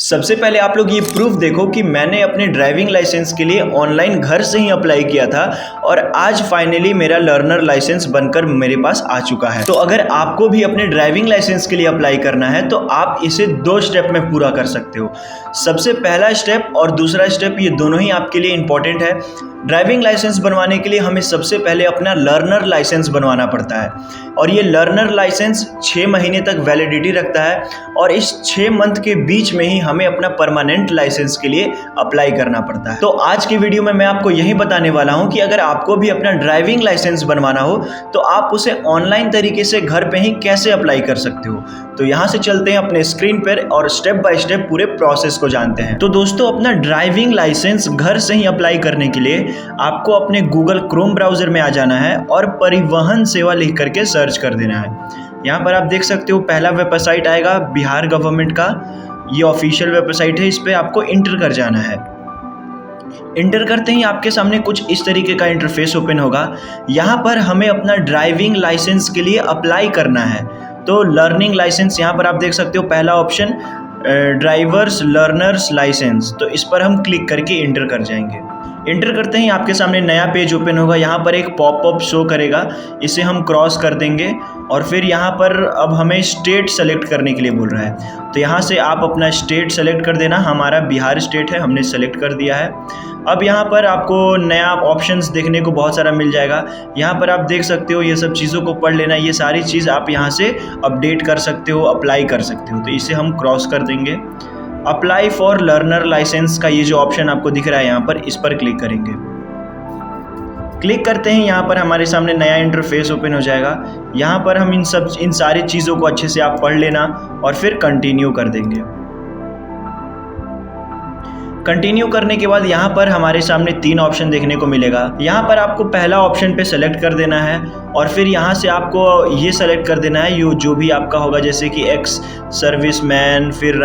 सबसे पहले आप लोग ये प्रूफ देखो कि मैंने अपने ड्राइविंग लाइसेंस के लिए ऑनलाइन घर से ही अप्लाई किया था और आज फाइनली मेरा लर्नर लाइसेंस बनकर मेरे पास आ चुका है। तो अगर आपको भी अपने ड्राइविंग लाइसेंस के लिए अप्लाई करना है तो आप इसे 2 स्टेप में पूरा कर सकते हो। सबसे पहला स्टेप और दूसरा स्टेप ये दोनों ही आपके लिए इंपॉर्टेंट है। ड्राइविंग लाइसेंस बनवाने के लिए हमें सबसे पहले अपना लर्नर लाइसेंस बनवाना पड़ता है और ये लर्नर लाइसेंस 6 महीने तक वैलिडिटी रखता है और इस 6 मंथ के बीच में ही हमें अपना परमानेंट लाइसेंस के लिए अप्लाई करना पड़ता है। तो आज की वीडियो में मैं आपको यही बताने वाला हूं कि अगर आपको भी अपना ड्राइविंग लाइसेंस बनवाना हो तो आप उसे ऑनलाइन तरीके से घर पे ही कैसे अप्लाई कर सकते हो। तो यहाँ से चलते हैं अपने स्क्रीन पर और स्टेप बाय स्टेप पूरे प्रोसेस को जानते हैं। तो दोस्तों, अपना ड्राइविंग लाइसेंस घर से ही अप्लाई करने के लिए आपको अपने गूगल क्रोम ब्राउजर में आ जाना है और परिवहन सेवा लिख करके सर्च कर देना है। यहाँ पर आप देख सकते हो पहला वेबसाइट आएगा बिहार गवर्नमेंट का, ये ऑफिशियल वेबसाइट है। इस पर आपको इंटर कर जाना है। इंटर करते ही आपके सामने कुछ इस तरीके का इंटरफेस ओपन होगा। यहाँ पर हमें अपना ड्राइविंग लाइसेंस के लिए अप्लाई करना है। तो लर्निंग लाइसेंस, यहाँ पर आप देख सकते हो पहला ऑप्शन ड्राइवर्स लर्नर्स लाइसेंस, तो इस पर हम क्लिक करके इंटर कर जाएंगे। इंटर करते ही आपके सामने नया पेज ओपन होगा। यहाँ पर एक पॉपअप शो करेगा, इसे हम क्रॉस कर देंगे और फिर यहाँ पर अब हमें स्टेट सेलेक्ट करने के लिए बोल रहा है। तो यहाँ से आप अपना स्टेट सेलेक्ट कर देना। हमारा बिहार स्टेट है, हमने सेलेक्ट कर दिया है। अब यहाँ पर आपको नया ऑप्शंस देखने को बहुत सारा मिल जाएगा। यहाँ पर आप देख सकते हो, ये सब चीज़ों को पढ़ लेना। ये सारी चीज़ आप यहाँ से अपडेट कर सकते हो, अप्लाई कर सकते हो। तो इसे हम क्रॉस कर देंगे। अप्लाई फॉर लर्नर लाइसेंस का ये जो ऑप्शन आपको दिख रहा है यहाँ पर, इस पर क्लिक करेंगे। क्लिक करते हैं, यहाँ पर हमारे सामने नया इंटरफेस ओपन हो जाएगा। यहाँ पर हम इन सारी चीज़ों को अच्छे से आप पढ़ लेना और फिर कंटिन्यू कर देंगे। कंटिन्यू करने के बाद यहाँ पर हमारे सामने 3 ऑप्शन देखने को मिलेगा। यहाँ पर आपको पहला ऑप्शन पे सेलेक्ट कर देना है और फिर यहाँ से आपको ये सेलेक्ट कर देना है जो भी आपका होगा, जैसे कि एक्स सर्विसमैन, फिर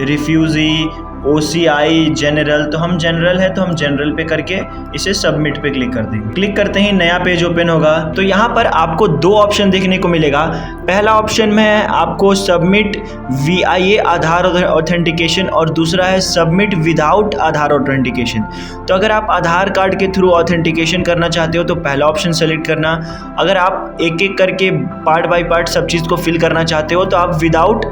रिफ्यूजी, OCI, जनरल। तो हम जनरल है तो हम जनरल पे करके इसे सबमिट पे क्लिक कर देंगे। क्लिक करते ही नया पेज ओपन होगा। तो यहाँ पर आपको 2 ऑप्शन देखने को मिलेगा। पहला ऑप्शन में आपको सबमिट VIA आधार ऑथेंटिकेशन और दूसरा है सबमिट विदाउट आधार ऑथेंटिकेशन। तो अगर आप आधार कार्ड के थ्रू ऑथेंटिकेशन करना चाहते हो तो पहला ऑप्शन सेलेक्ट करना। अगर आप एक एक करके पार्ट बाय पार्ट सब चीज़ को फिल करना चाहते हो तो आप विदाउट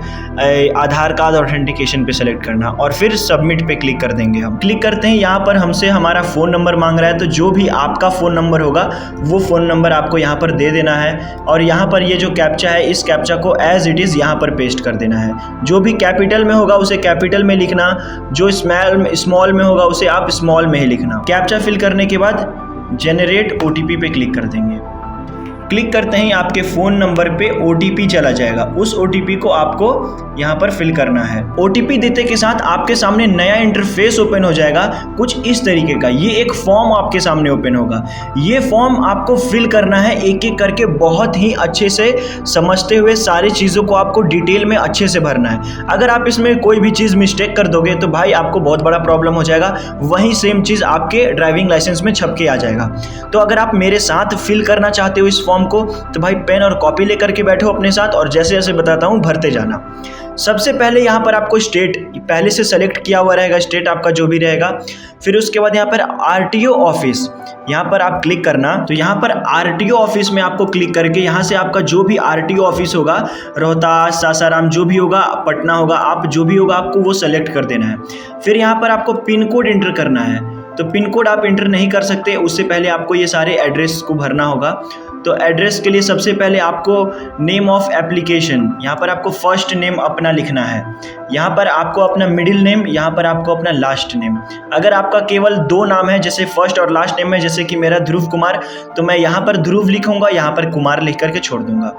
आधार कार्ड ऑथेंटिकेशन पे सेलेक्ट करना और फिर सबमिट पे क्लिक कर देंगे। हम क्लिक करते हैं, यहाँ पर हमसे हमारा फ़ोन नंबर मांग रहा है। तो जो भी आपका फ़ोन नंबर होगा वो फ़ोन नंबर आपको यहाँ पर दे देना है और यहाँ पर ये जो कैप्चा है इस कैप्चा को एज इट इज़ यहाँ पर पेस्ट कर देना है। जो भी कैपिटल में होगा उसे कैपिटल में लिखना, जो स्मॉल में होगा उसे आप स्मॉल में ही लिखना। कैप्चा फिल करने के बाद जेनरेट OTP पे क्लिक कर देंगे। क्लिक करते ही आपके फ़ोन नंबर पे OTP चला जाएगा। उस OTP को आपको यहाँ पर फिल करना है। OTP देते के साथ आपके सामने नया इंटरफेस ओपन हो जाएगा कुछ इस तरीके का। ये एक फॉर्म आपके सामने ओपन होगा। ये फॉर्म आपको फिल करना है एक एक करके, बहुत ही अच्छे से समझते हुए सारी चीज़ों को आपको डिटेल में अच्छे से भरना है। अगर आप इसमें कोई भी चीज़ मिस्टेक कर दोगे तो भाई आपको बहुत बड़ा प्रॉब्लम हो जाएगा। वही सेम चीज़ आपके ड्राइविंग लाइसेंस में छप के आ जाएगा। तो अगर आप मेरे साथ फिल करना चाहते हो इस फॉर्म को तो भाई पेन और कॉपी लेकर के बैठो अपने साथ और जैसे जैसे बताता हूं भरते जाना। सबसे पहले यहाँ पर आपको स्टेट पहले से सेलेक्ट किया हुआ रहेगा, स्टेट आपका जो भी रहेगा। फिर उसके बाद यहाँ पर RTO ऑफिस, यहाँ पर आप क्लिक करना। तो यहाँ पर RTO ऑफिस में आपको क्लिक करके यहाँ से आपका जो भी RTO ऑफिस होगा, रोहतास, सासाराम, जो भी होगा, पटना होगा, आप जो भी होगा आपको वो सेलेक्ट कर देना है। फिर यहाँ पर आपको पिन कोड इंटर करना है। तो पिन कोड आप इंटर नहीं कर सकते, उससे पहले आपको ये सारे एड्रेस को भरना होगा। तो एड्रेस के लिए सबसे पहले आपको नेम ऑफ एप्लीकेशन, यहाँ पर आपको फर्स्ट नेम अपना लिखना है। यहाँ पर आपको अपना मिडिल नेम, यहाँ पर आपको अपना लास्ट नेम। अगर आपका केवल 2 नाम है, जैसे फर्स्ट और लास्ट नेम है, जैसे कि मेरा ध्रुव कुमार, तो मैं यहाँ पर ध्रुव लिखूंगा, यहाँ पर कुमार लिख करके छोड़ दूंगा।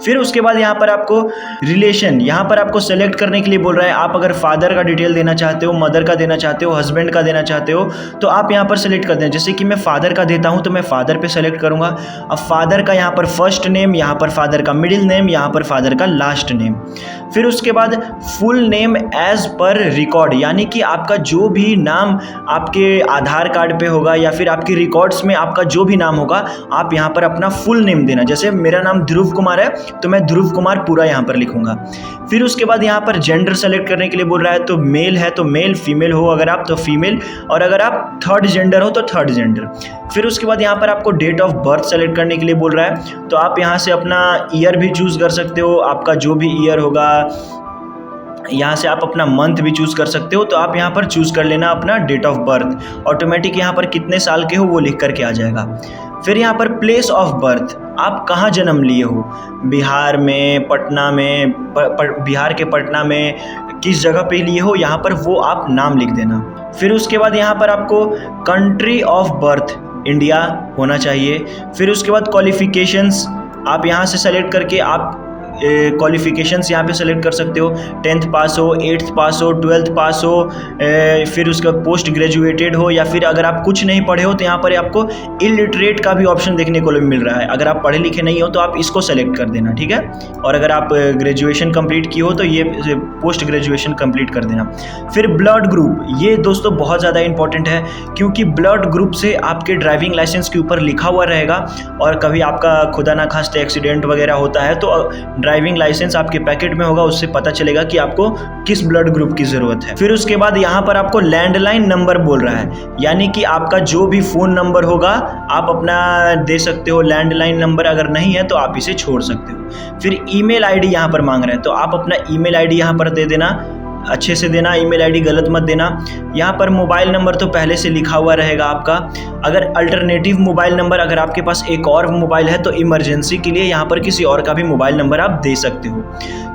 फिर उसके बाद यहाँ पर आपको रिलेशन, यहाँ पर आपको सेलेक्ट करने के लिए बोल रहा है। आप अगर फादर का डिटेल देना चाहते हो, मदर का देना चाहते हो, हस्बैंड का देना चाहते हो तो आप यहाँ पर सेलेक्ट कर दें। जैसे कि मैं फादर का देता हूँ तो मैं फादर पे सेलेक्ट करूँगा। अब फादर का यहाँ पर फर्स्ट नेम, यहाँ पर फादर का मिडिल नेम, यहाँ पर फादर का लास्ट नेम। फिर उसके बाद फुल नेम एज पर रिकॉर्ड, यानी कि आपका जो भी नाम आपके आधार कार्ड पे होगा या फिर आपके रिकॉर्ड्स में आपका जो भी नाम होगा आप यहाँ पर अपना फुल नेम देना। जैसे मेरा नाम ध्रुव कुमार है तो मैं ध्रुव कुमार पूरा यहाँ पर लिखूँगा। फिर उसके बाद यहाँ पर जेंडर सेलेक्ट करने के लिए बोल रहा है, तो मेल है तो मेल, फीमेल हो अगर आप तो फीमेल, और अगर आप थर्ड जेंडर हो तो थर्ड जेंडर। फिर उसके बाद यहाँ पर आपको डेट ऑफ बर्थ सेलेक्ट करने के लिए बोल रहा है, तो आप यहाँ से अपना ईयर भी चूज़ कर सकते हो, आपका जो भी ईयर होगा। यहाँ से आप अपना मंथ भी चूज़ कर सकते हो, तो आप यहाँ पर चूज़ कर लेना अपना डेट ऑफ बर्थ। ऑटोमेटिक यहाँ पर कितने साल के हो वो लिख करके आ जाएगा। फिर यहाँ पर प्लेस ऑफ बर्थ, आप कहाँ जन्म लिए हो, बिहार में, पटना में, बिहार के पटना में किस जगह पे लिए हो, यहाँ पर वो आप नाम लिख देना। फिर उसके बाद यहाँ पर आपको कंट्री ऑफ बर्थ इंडिया होना चाहिए। फिर उसके बाद क्वालिफ़िकेशंस आप यहाँ से सेलेक्ट करके आप क्वालिफ़िकेशंस यहाँ पे सेलेक्ट कर सकते हो, 10th पास हो, 8th पास हो, 12th पास हो, फिर उसका पोस्ट ग्रेजुएटेड हो, या फिर अगर आप कुछ नहीं पढ़े हो तो यहाँ पर आपको इलिटरेट का भी ऑप्शन देखने को मिल रहा है। अगर आप पढ़े लिखे नहीं हो तो आप इसको सेलेक्ट कर देना, ठीक है। और अगर आप ग्रेजुएशन कंप्लीट की हो तो ये पोस्ट ग्रेजुएशन कंप्लीट कर देना। फिर ब्लड ग्रुप, ये दोस्तों बहुत ज़्यादा इंपॉर्टेंट है, क्योंकि ब्लड ग्रुप से आपके ड्राइविंग लाइसेंस के ऊपर लिखा हुआ रहेगा, और कभी आपका खुदा ना खास्ते एक्सीडेंट वगैरह होता है तो ड्राइविंग लाइसेंस आपके पैकेट में होगा, उससे पता चलेगा कि आपको किस ब्लड ग्रुप की ज़रूरत है। फिर उसके बाद यहाँ पर आपको लैंडलाइन नंबर बोल रहा है, यानी कि आपका जो भी फ़ोन नंबर होगा आप अपना दे सकते हो लैंडलाइन नंबर, अगर नहीं है तो आप इसे छोड़ सकते हो। फिर ईमेल आईडी यहाँ पर मांग रहा है, तो आप अपना ईमेल आईडी यहाँ पर दे देना, अच्छे से देना, ईमेल आईडी गलत मत देना। यहाँ पर मोबाइल नंबर तो पहले से लिखा हुआ रहेगा आपका। अगर अल्टरनेटिव मोबाइल नंबर, अगर आपके पास एक और मोबाइल है तो इमरजेंसी के लिए यहाँ पर किसी और का भी मोबाइल नंबर आप दे सकते हो।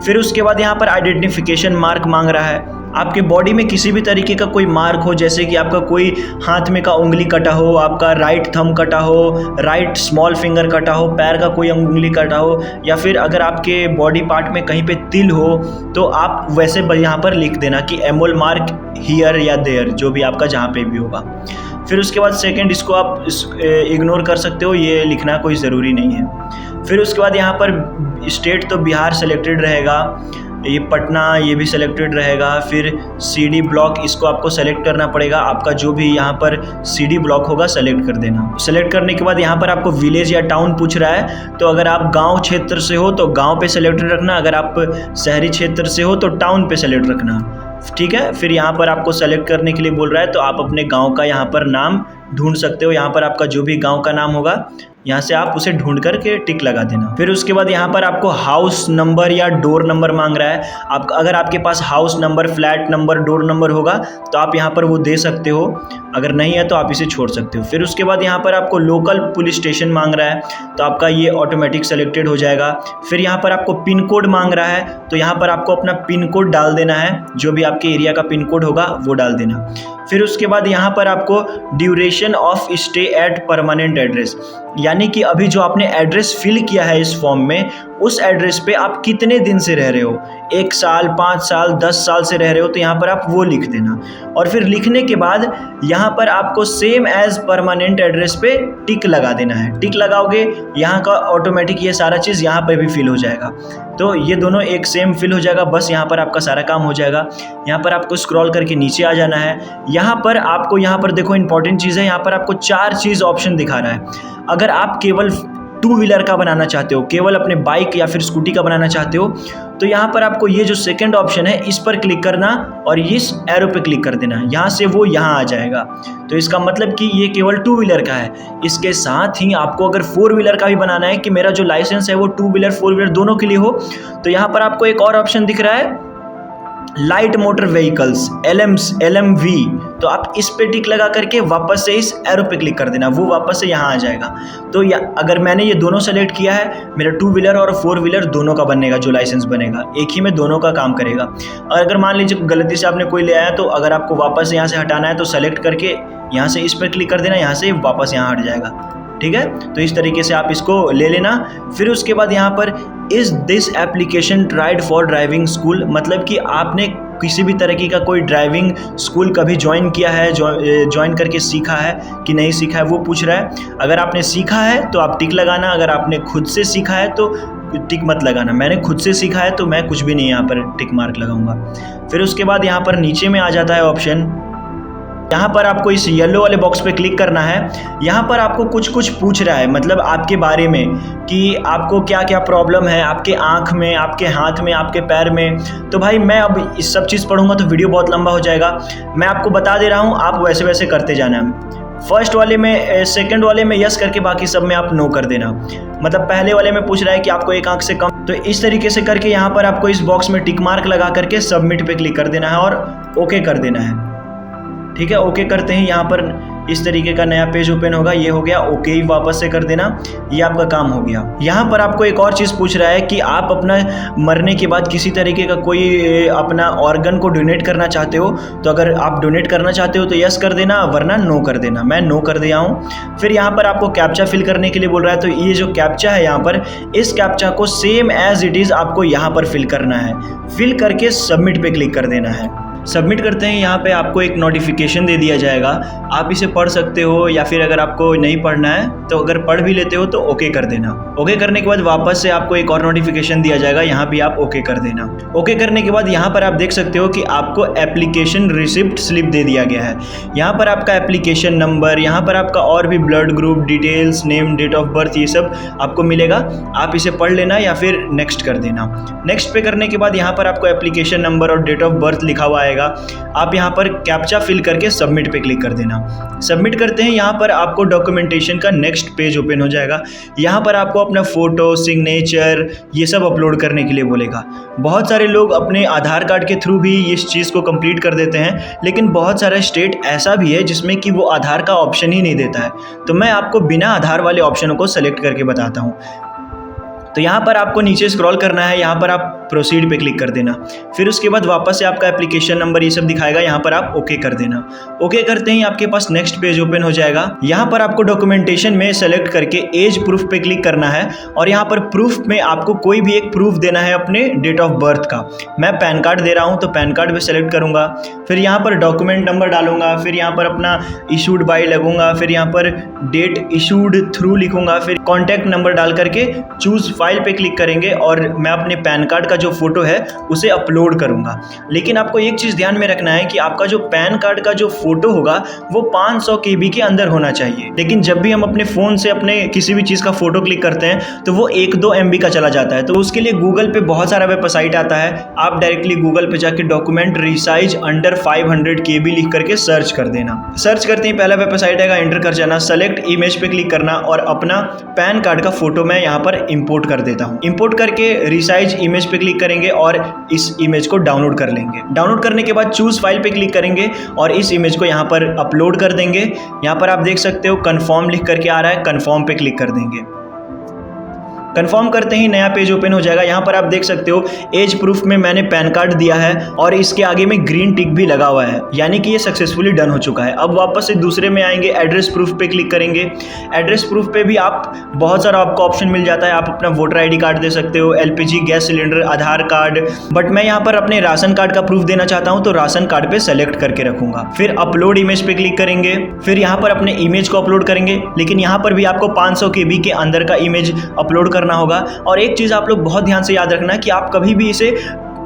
फिर उसके बाद यहाँ पर आइडेंटिफिकेशन मार्क मांग रहा है, आपके बॉडी में किसी भी तरीके का कोई मार्क हो, जैसे कि आपका कोई हाथ में का उंगली कटा हो, आपका राइट थंब कटा हो, राइट स्मॉल फिंगर कटा हो, पैर का कोई उंगली कटा हो, या फिर अगर आपके बॉडी पार्ट में कहीं पे तिल हो तो आप वैसे यहाँ पर लिख देना कि एमोल मार्क हियर या देयर, जो भी आपका जहाँ पे भी होगा। फिर उसके बाद सेकंड, इसको आप इग्नोर कर सकते हो, ये लिखना कोई ज़रूरी नहीं है। फिर उसके बाद यहाँ पर स्टेट तो बिहार सेलेक्टेड रहेगा, ये पटना ये भी सेलेक्टेड रहेगा। फिर सीडी ब्लॉक, इसको आपको सेलेक्ट करना पड़ेगा, आपका जो भी यहाँ पर सीडी ब्लॉक होगा सेलेक्ट कर देना। सेलेक्ट करने के बाद यहाँ पर आपको विलेज या टाउन पूछ रहा है, तो अगर आप गांव क्षेत्र से हो तो गांव पे सेलेक्टेड रखना, अगर आप शहरी क्षेत्र से हो तो टाउन पे सेलेक्ट रखना, ठीक है। फिर यहाँ पर आपको सेलेक्ट करने के लिए बोल रहा है, तो आप अपने गाँव का यहाँ पर नाम ढूंढ सकते हो, यहाँ पर आपका जो भी गांव का नाम होगा यहाँ से आप उसे ढूंढ करके टिक लगा देना। फिर उसके बाद यहाँ पर आपको हाउस नंबर या डोर नंबर मांग रहा है, आप अगर आपके पास house number, flat number, door number होगा तो आप यहाँ पर वो दे सकते हो, अगर नहीं है तो आप इसे छोड़ सकते हो। फिर उसके बाद यहाँ पर आपको लोकल पुलिस स्टेशन मांग रहा है, तो आपका ये ऑटोमेटिक सेलेक्टेड हो जाएगा। फिर यहाँ पर आपको पिन कोड मांग रहा है, तो यहाँ पर आपको अपना पिन कोड डाल देना है, जो भी आपके एरिया का पिन कोड होगा वो डाल देना। फिर उसके बाद यहाँ पर आपको duration of stay at permanent address, यानी कि अभी जो आपने एड्रेस फिल किया है इस फॉर्म में, उस एड्रेस पे आप कितने दिन से रह रहे हो, 1 साल, 5 साल, 10 साल से रह रहे हो, तो यहाँ पर आप वो लिख देना। और फिर लिखने के बाद यहाँ पर आपको सेम एज परमानेंट एड्रेस पे टिक लगा देना है। टिक लगाओगे यहाँ का ऑटोमेटिक ये सारा चीज़ यहाँ पर भी फिल हो जाएगा, तो ये दोनों एक सेम फिल हो जाएगा, बस यहाँ पर आपका सारा काम हो जाएगा। यहाँ पर आपको स्क्रॉल करके नीचे आ जाना है। यहाँ पर आपको, यहाँ पर देखो इंपॉर्टेंट चीज़ है, यहाँ पर आपको 4 चीज़ ऑप्शन दिखा रहा है। अगर आप केवल 2 व्हीलर का बनाना चाहते हो, केवल अपने बाइक या फिर स्कूटी का बनाना चाहते हो, तो यहाँ पर आपको ये जो सेकंड ऑप्शन है इस पर क्लिक करना और इस एरो पे क्लिक कर देना, यहाँ से वो यहाँ आ जाएगा। तो इसका मतलब कि ये केवल 2 व्हीलर का है। इसके साथ ही आपको अगर 4 व्हीलर का भी बनाना है कि मेरा जो लाइसेंस है वो 2 व्हीलर 4 व्हीलर दोनों के लिए हो, तो यहाँ पर आपको एक और ऑप्शन दिख रहा है, लाइट मोटर व्हीकल्स, LMV, तो आप इस पे टिक लगा करके वापस से इस एरो पे क्लिक कर देना, वो वापस से यहाँ आ जाएगा। तो अगर मैंने ये दोनों सेलेक्ट किया है, मेरा 2 व्हीलर और 4 व्हीलर दोनों का बनेगा, जो लाइसेंस बनेगा एक ही में दोनों का काम करेगा। और अगर मान लीजिए गलती से आपने कोई ले आया, तो अगर आपको वापस यहाँ से हटाना है तो सेलेक्ट करके यहाँ से इस पर क्लिक कर देना, यहाँ से वापस यहाँ हट जाएगा, ठीक है। तो इस तरीके से आप इसको ले लेना। फिर उसके बाद यहाँ पर is this application tried for driving school, मतलब कि आपने किसी भी तरीके का कोई ड्राइविंग स्कूल कभी ज्वाइन किया है, ज्वाइन करके सीखा है कि नहीं सीखा है, वो पूछ रहा है। अगर आपने सीखा है तो आप टिक लगाना, अगर आपने खुद से सीखा है तो टिक मत लगाना। मैंने खुद से सीखा है तो मैं कुछ भी नहीं यहाँ पर टिक मार्क लगाऊंगा। फिर उसके बाद यहाँ पर नीचे में आ जाता है ऑप्शन यहाँ पर आपको इस येलो वाले बॉक्स पे क्लिक करना है। यहाँ पर आपको कुछ कुछ पूछ रहा है, मतलब आपके बारे में कि आपको क्या क्या प्रॉब्लम है, आपके आँख में, आपके हाथ में, आपके पैर में। तो भाई मैं अब इस सब चीज़ पढ़ूंगा तो वीडियो बहुत लंबा हो जाएगा, मैं आपको बता दे रहा हूँ, आप वैसे वैसे करते जाना है। फर्स्ट वाले में, सेकंड वाले में यस करके बाकी सब में आप नो कर देना। मतलब पहले वाले में पूछ रहा है कि आपको एक आंख से कम, तो इस तरीके से करके यहाँ पर आपको इस बॉक्स में टिक मार्क लगा करके सबमिट पे क्लिक कर देना है और ओके कर देना है। ठीक है, ओके करते हैं यहाँ पर इस तरीके का नया पेज ओपन होगा। ये हो गया, ओके ही वापस से कर देना, ये आपका काम हो गया। यहाँ पर आपको एक और चीज़ पूछ रहा है कि आप अपना मरने के बाद किसी तरीके का कोई अपना ऑर्गन को डोनेट करना चाहते हो, तो अगर आप डोनेट करना चाहते हो तो यस कर देना, वरना नो कर देना। मैं नो कर दिया हूँ। फिर यहाँ पर आपको कैप्चा फिल करने के लिए बोल रहा है, तो ये जो कैप्चा है यहाँ पर, इस कैप्चा को सेम एज इट इज़ आपको यहाँ पर फिल करना है। फिल करके सबमिट पे क्लिक कर देना है। सबमिट करते हैं, यहाँ पे आपको एक नोटिफिकेशन दे दिया जाएगा, आप इसे पढ़ सकते हो या फिर अगर आपको नहीं पढ़ना है तो अगर पढ़ भी लेते हो तो ओके कर देना। ओके करने के बाद वापस से आपको एक और नोटिफिकेशन दिया जाएगा, यहाँ भी आप ओके कर देना। ओके करने के बाद यहाँ पर आप देख सकते हो कि आपको एप्लीकेशन रिसिप्ट स्लिप दे दिया गया है। यहाँ पर आपका एप्लीकेशन नंबर, यहाँ पर आपका और भी blood group details, name, date of birth, ये सब आपको मिलेगा। आप इसे पढ़ लेना या फिर नेक्स्ट कर देना। नेक्स्ट पे करने के बाद यहाँ पर आपको एप्लीकेशन नंबर और डेट ऑफ बर्थ लिखा हुआ आएगा। आप यहाँ पर कैप्चा फिल करके सबमिट पे क्लिक कर देना। सबमिट करते हैं, यहाँ पर आपको डॉक्यूमेंटेशन का नेक्स्ट पेज ओपन हो जाएगा। यहाँ पर आपको अपना फोटो, सिग्नेचर, ये सब अपलोड करने के लिए बोलेगा। बहुत सारे लोग अपने आधार कार्ड के थ्रू भी इस चीज़ को कंप्लीट कर देते हैं, लेकिन बहुत सारा स्टेट ऐसा भी है जिसमें कि वो आधार का ऑप्शन ही नहीं देता है। तो मैं आपको बिना आधार वाले ऑप्शनों को सेलेक्ट करके बताता हूँ। तो यहाँ पर आपको नीचे स्क्रॉल करना है, यहाँ पर आप प्रोसीड पे क्लिक कर देना। फिर उसके बाद वापस से आपका एप्लीकेशन नंबर ये सब दिखाएगा, यहाँ पर आप ओके कर देना। ओके करते ही आपके पास नेक्स्ट पेज ओपन हो जाएगा। यहाँ पर आपको डॉक्यूमेंटेशन में सेलेक्ट करके एज प्रूफ पे क्लिक करना है और यहाँ पर प्रूफ में आपको कोई भी एक प्रूफ देना है अपने डेट ऑफ बर्थ का। मैं पैन कार्ड दे रहा हूँ तो पैन कार्ड पे सेलेक्ट करूँगा। फिर यहाँ पर डॉक्यूमेंट नंबर डालूंगा, फिर यहाँ पर अपना इशूड बाय लगूंगा, फिर यहाँ पर डेट इशूड थ्रू लिखूंगा, फिर कॉन्टैक्ट नंबर डाल करके चूज फाइल पे क्लिक करेंगे और मैं अपने पैन कार्ड का जो फोटो है उसे अपलोड करूंगा। लेकिन आपको एक चीज़ ध्यान में रखना है कि आपका जो पैन कार्ड का जो फोटो होगा वो 500 KB के अंदर होना चाहिए। लेकिन जब भी हम अपने फ़ोन से अपने किसी भी चीज़ का फोटो क्लिक करते हैं तो वो 1-2 MB का चला जाता है। तो उसके लिए गूगल पे बहुत सारा वेबसाइट आता है, आप डायरेक्टली गूगल पे जाके डॉक्यूमेंट रिसाइज अंडर 500 KB लिख करके सर्च कर देना। सर्च करते ही पहला वेबसाइट आएगा, एंटर कर जाना, सेलेक्ट इमेज पे क्लिक करना और अपना पैन कार्ड का फोटो मैं यहाँ पर इंपोर्ट कर देता हूँ। इंपोर्ट करके रिसाइज इमेज पे क्लिक करेंगे और इस इमेज को डाउनलोड कर लेंगे। डाउनलोड करने के बाद चूज फाइल पे क्लिक करेंगे और इस इमेज को यहाँ पर अपलोड कर देंगे। यहाँ पर आप देख सकते हो कन्फर्म लिख करके आ रहा है, कन्फर्म पे क्लिक कर देंगे। कंफर्म करते ही नया पेज ओपन हो जाएगा। यहाँ पर आप देख सकते हो एज प्रूफ में मैंने पैन कार्ड दिया है और इसके आगे में ग्रीन टिक भी लगा हुआ है, यानी कि ये सक्सेसफुली डन हो चुका है। अब वापस से दूसरे में आएंगे, एड्रेस प्रूफ पे क्लिक करेंगे। एड्रेस प्रूफ पे भी आप बहुत सारा आपको ऑप्शन मिल जाता है, आप अपना वोटर ID कार्ड दे सकते हो, LPG gas cylinder, Aadhaar card, but मैं यहाँ पर अपने राशन कार्ड का प्रूफ देना चाहता हूँ तो राशन कार्ड पे सेलेक्ट करके रखूंगा। फिर अपलोड इमेज पे क्लिक करेंगे, फिर यहाँ पर अपने इमेज को अपलोड करेंगे, लेकिन यहाँ पर भी आपको 500 KB के अंदर का इमेज अपलोड करना होगा। और एक चीज आप लोग बहुत ध्यान से याद रखना कि आप कभी भी इसे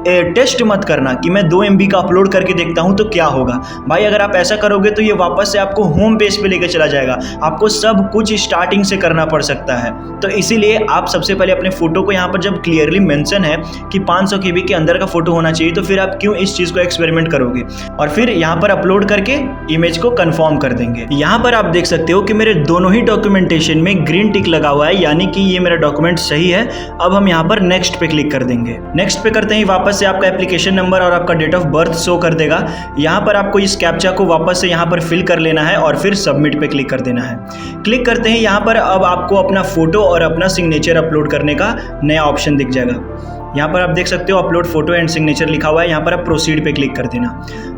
टेस्ट मत करना कि मैं 2 MB का अपलोड करके देखता हूं तो क्या होगा। भाई अगर आप ऐसा करोगे तो ये वापस से आपको होम पेज पे लेके चला जाएगा, आपको सब कुछ स्टार्टिंग से करना पड़ सकता है। तो इसीलिए आप सबसे पहले अपने फोटो को यहाँ पर जब क्लियरली मेंशन है कि 500 KB के अंदर का फोटो होना चाहिए तो फिर आप क्यों इस चीज़ को एक्सपेरिमेंट करोगे, और फिर यहाँ पर अपलोड करके इमेज को कन्फर्म कर देंगे। यहाँ पर आप देख सकते हो कि मेरे दोनों ही डॉक्यूमेंटेशन में ग्रीन टिक लगा हुआ है, यानी कि ये मेरा डॉक्यूमेंट सही है। अब हम यहाँ पर नेक्स्ट पे क्लिक कर देंगे। नेक्स्ट पे करते ही वापस से आपका एप्लीकेशन नंबर और आपका डेट ऑफ बर्थ शो कर देगा। यहाँ पर आपको इस कैप्चा को वापस से यहाँ पर फिल कर लेना है और फिर सबमिट पे क्लिक कर देना है। क्लिक करते ही यहाँ पर अब आपको अपना फोटो और अपना सिग्नेचर अपलोड करने का नया ऑप्शन दिख जाएगा। यहाँ पर आप देख सकते हो अपलोड फोटो एंड सिग्नेचर लिखा हुआ है, यहाँ पर आप प्रोसीड पे क्लिक कर देना।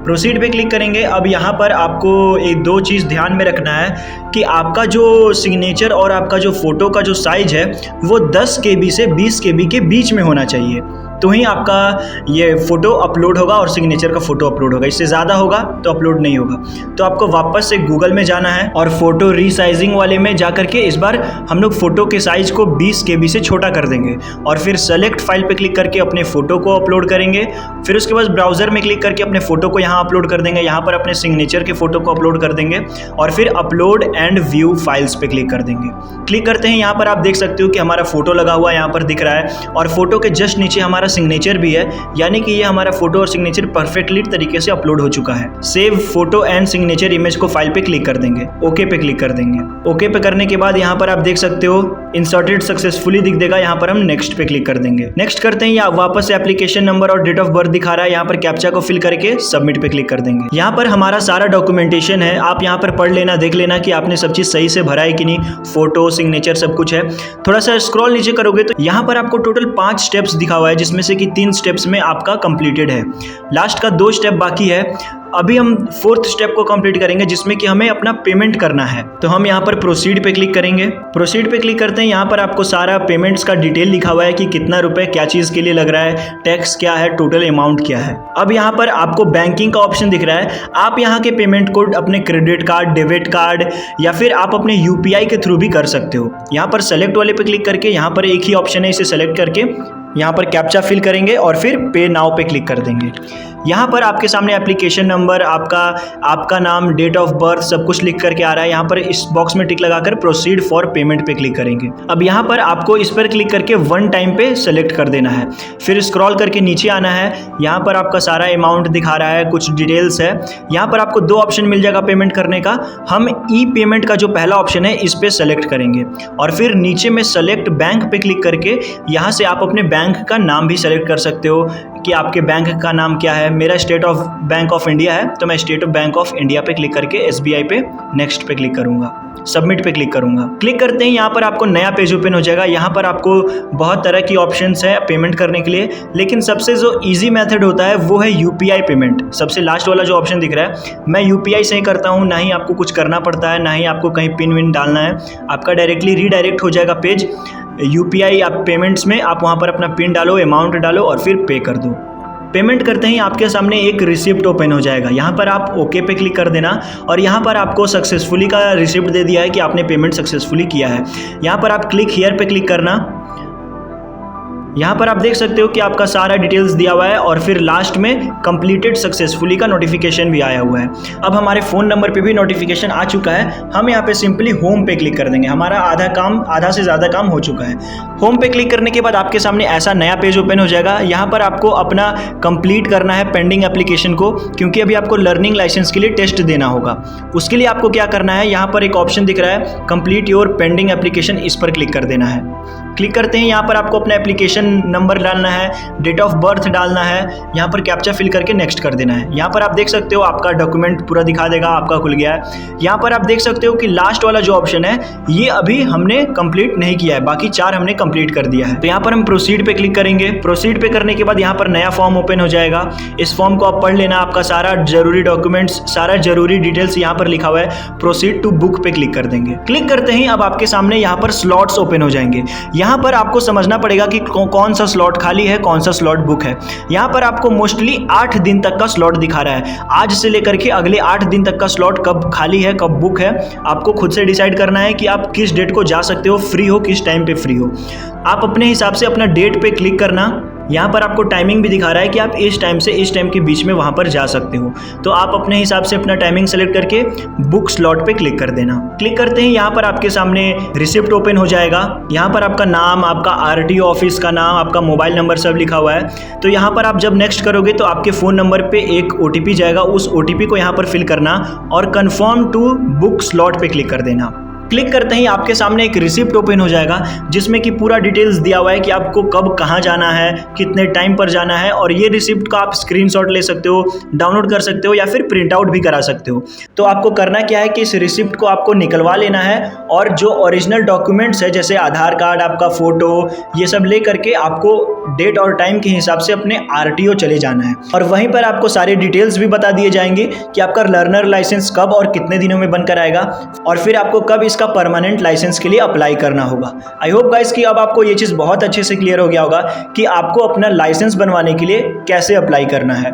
प्रोसीड पे क्लिक करेंगे। अब यहाँ पर आपको एक दो चीज़ ध्यान में रखना है कि आपका जो सिग्नेचर और आपका जो फोटो का जो साइज है वो 10 KB से 20 KB के बीच में होना चाहिए। तो ही आपका ये फ़ोटो अपलोड होगा और सिग्नेचर का फ़ोटो अपलोड होगा। इससे ज़्यादा होगा तो अपलोड नहीं होगा। तो आपको वापस से गूगल में जाना है और फ़ोटो रीसाइजिंग वाले में जा करके इस बार हम लोग फ़ोटो के साइज़ को 20 KB से छोटा कर देंगे और फिर सेलेक्ट फाइल पे क्लिक करके अपने फ़ोटो को अपलोड करेंगे। फिर उसके बाद ब्राउज़र में क्लिक करके अपने फ़ोटो को यहाँ अपलोड कर देंगे, यहाँ पर अपने सिग्नेचर के फ़ोटो को अपलोड कर देंगे और फिर अपलोड एंड व्यू फाइल्स पे क्लिक कर देंगे। क्लिक करते हैं, यहाँ पर आप देख सकते हो कि हमारा फ़ोटो लगा हुआ यहाँ पर दिख रहा है और फ़ोटो के जस्ट नीचे हमारा सिग्नेचर भी है, यानी कि ये हमारा फ़ोटो और सिग्नेचर परफेक्टली तरीके से अपलोड हो चुका है। Save photo and signature image को फाइल पे क्लिक कर देंगे, ओके पे क्लिक कर देंगे। ओके पे करने के बाद यहाँ पर आप देख सकते हो इंसर्टेड सक्सेसफुली दिख देगा, यहाँ पर हम नेक्स्ट पे क्लिक कर देंगे। नेक्स्ट करते हैं, या वापस से एप्लीकेशन नंबर और डेट ऑफ बर्थ दिखा रहा है, यहाँ पर कैप्चा को फिल करके सबमिट पे क्लिक कर देंगे। यहाँ पर हमारा सारा डॉक्यूमेंटेशन है, आप यहाँ पर पढ़ लेना, देख लेना कि आपने सब चीज़ सही से भरा है कि नहीं, फोटो सिग्नेचर सब कुछ है। थोड़ा सा स्क्रॉल नीचे करोगे तो यहाँ पर आपको टोटल 5 स्टेप्स दिखा हुआ है, जिसमें से कि 3 स्टेप्स में आपका कंप्लीटेड है, लास्ट का 2 स्टेप बाकी है। अभी हम 4th स्टेप को कंप्लीट करेंगे जिसमें कि हमें अपना पेमेंट करना है। तो हम यहाँ पर प्रोसीड पे क्लिक करेंगे। प्रोसीड पे क्लिक करते हैं, यहाँ पर आपको सारा पेमेंट्स का डिटेल लिखा हुआ है कि कितना रुपए क्या चीज़ के लिए लग रहा है, टैक्स क्या है, टोटल अमाउंट क्या है। अब यहाँ पर आपको बैंकिंग का ऑप्शन दिख रहा है, आप यहाँ के पेमेंट को अपने क्रेडिट कार्ड, डेबिट कार्ड या फिर आप अपने UPI के थ्रू भी कर सकते हो। यहाँ पर सेलेक्ट वाले पे क्लिक करके, यहाँ पर एक ही ऑप्शन है, इसे सेलेक्ट करके यहाँ पर कैप्चा फिल करेंगे और फिर पे नाउ पे क्लिक कर देंगे। यहाँ पर आपके सामने एप्लीकेशन नंबर, आपका नाम, डेट ऑफ बर्थ सब कुछ लिख करके आ रहा है। यहाँ पर इस बॉक्स में टिक लगाकर प्रोसीड फॉर पेमेंट पे क्लिक करेंगे। अब यहाँ पर आपको इस पर क्लिक करके 1 टाइम पे सेलेक्ट कर देना है, फिर स्क्रॉल करके नीचे आना है। यहाँ पर आपका सारा अमाउंट दिखा रहा है, कुछ डिटेल्स है। यहाँ पर आपको 2 ऑप्शन मिल जाएगा पेमेंट करने का। हम ई पेमेंट का जो पहला ऑप्शन है इस पर सेलेक्ट करेंगे और फिर नीचे में सेलेक्ट बैंक पे क्लिक करके यहाँ से आप अपने बैंक का नाम भी सेलेक्ट कर सकते हो कि आपके बैंक का नाम क्या है। मेरा state of bank of India है तो मैं state of bank of India पे क्लिक करके SBI पे नेक्स्ट पे क्लिक करूंगा, सबमिट पे क्लिक करूंगा। क्लिक करते ही यहाँ पर आपको नया पेज ओपन हो जाएगा। यहाँ पर आपको बहुत तरह की ऑप्शंस है पेमेंट करने के लिए, लेकिन सबसे जो इजी मेथड होता है वो है UPI पेमेंट। सबसे लास्ट वाला जो ऑप्शन दिख रहा है, मैं UPI से ही करता हूँ, ना ही आपको कुछ करना पड़ता है, ना ही आपको कहीं पिन विन डालना है। आपका डायरेक्टली रीडायरेक्ट हो जाएगा पेज UPI आप पेमेंट्स में। आप वहाँ पर अपना पिन डालो, अमाउंट डालो और फिर पे कर दो। पेमेंट करते ही आपके सामने एक रिसिप्ट ओपन हो जाएगा। यहाँ पर आप ओके पे क्लिक कर देना और यहाँ पर आपको सक्सेसफुली का रिसिप्ट दे दिया है कि आपने पेमेंट सक्सेसफुली किया है। यहाँ पर आप क्लिक हियर पे क्लिक करना। यहाँ पर आप देख सकते हो कि आपका सारा डिटेल्स दिया हुआ है और फिर लास्ट में कंप्लीटेड सक्सेसफुली का नोटिफिकेशन भी आया हुआ है। अब हमारे फ़ोन नंबर पे भी नोटिफिकेशन आ चुका है। हम यहाँ पे सिंपली होम पे क्लिक कर देंगे। हमारा आधा से ज़्यादा काम हो चुका है। होम पे क्लिक करने के बाद आपके सामने ऐसा नया पेज ओपन हो जाएगा। यहाँ पर आपको अपना कंप्लीट करना है पेंडिंग एप्लीकेशन को, क्योंकि अभी आपको लर्निंग लाइसेंस के लिए टेस्ट देना होगा। उसके लिए आपको क्या करना है, यहाँ पर एक ऑप्शन दिख रहा है कंप्लीट योर पेंडिंग एप्लीकेशन, इस पर क्लिक कर देना है। क्लिक करते हैं, यहाँ पर आपको अपना एप्लीकेशन नंबर डालना है, डेट ऑफ बर्थ डालना है, यहाँ पर कैप्चा फिल करके नेक्स्ट कर देना है। यहाँ पर आप देख सकते हो आपका डॉक्यूमेंट पूरा दिखा देगा, आपका खुल गया है। यहाँ पर आप देख सकते हो कि लास्ट वाला जो ऑप्शन है ये अभी हमने कंप्लीट नहीं किया है, बाकी 4 हमने कंप्लीट कर दिया है। तो यहाँ पर हम प्रोसीड पे क्लिक करेंगे। प्रोसीड पे करने के बाद यहाँ पर नया फॉर्म ओपन हो जाएगा। इस फॉर्म को आप पढ़ लेना, आपका सारा जरूरी डॉक्यूमेंट्स, सारा जरूरी डिटेल्स यहाँ पर लिखा हुआ है। प्रोसीड टू बुक पे क्लिक कर देंगे। क्लिक करते ही अब आपके सामने यहाँ पर स्लॉट्स ओपन हो जाएंगे। यहाँ पर आपको समझना पड़ेगा कि कौन सा स्लॉट खाली है, कौन सा स्लॉट बुक है। यहाँ पर आपको मोस्टली 8 दिन तक का स्लॉट दिखा रहा है। आज से लेकर के अगले 8 दिन तक का स्लॉट कब खाली है, कब बुक है, आपको खुद से डिसाइड करना है कि आप किस डेट को जा सकते हो, फ्री हो, किस टाइम पे फ्री हो। आप अपने हिसाब से अपना डेट पे क्लिक करना। यहाँ पर आपको टाइमिंग भी दिखा रहा है कि आप इस टाइम से इस टाइम के बीच में वहाँ पर जा सकते हो। तो आप अपने हिसाब से अपना टाइमिंग सेलेक्ट करके बुक स्लॉट पे क्लिक कर देना। क्लिक करते ही यहाँ पर आपके सामने रिसिप्ट ओपन हो जाएगा। यहाँ पर आपका नाम, आपका RTO ऑफिस का नाम, आपका मोबाइल नंबर सब लिखा हुआ है। तो यहाँ पर आप जब नेक्स्ट करोगे तो आपके फ़ोन नंबर पे एक OTP जाएगा, उस OTP को यहाँ पर फिल करना और कन्फर्म टू बुक स्लॉट पे क्लिक कर देना। क्लिक करते ही आपके सामने एक रिसिप्ट ओपन हो जाएगा जिसमें कि पूरा डिटेल्स दिया हुआ है कि आपको कब कहाँ जाना है, कितने टाइम पर जाना है। और ये रिसिप्ट का आप स्क्रीनशॉट ले सकते हो, डाउनलोड कर सकते हो या फिर प्रिंट आउट भी करा सकते हो। तो आपको करना क्या है कि इस रिसिप्ट को आपको निकलवा लेना है और जो ओरिजिनल डॉक्यूमेंट्स है जैसे आधार कार्ड, आपका फ़ोटो, ये सब ले करके आपको डेट और टाइम के हिसाब से अपने RTO चले जाना है। और वहीं पर आपको सारे डिटेल्स भी बता दिए जाएंगे कि आपका लर्नर लाइसेंस कब और कितने दिनों में बनकर आएगा और फिर आपको कब इस इसका परमानेंट लाइसेंस के लिए अप्लाई करना होगा। आई होप गाइस कि अब आपको ये चीज़ बहुत अच्छे से क्लियर हो गया होगा कि आपको अपना लाइसेंस बनवाने के लिए कैसे अप्लाई करना है।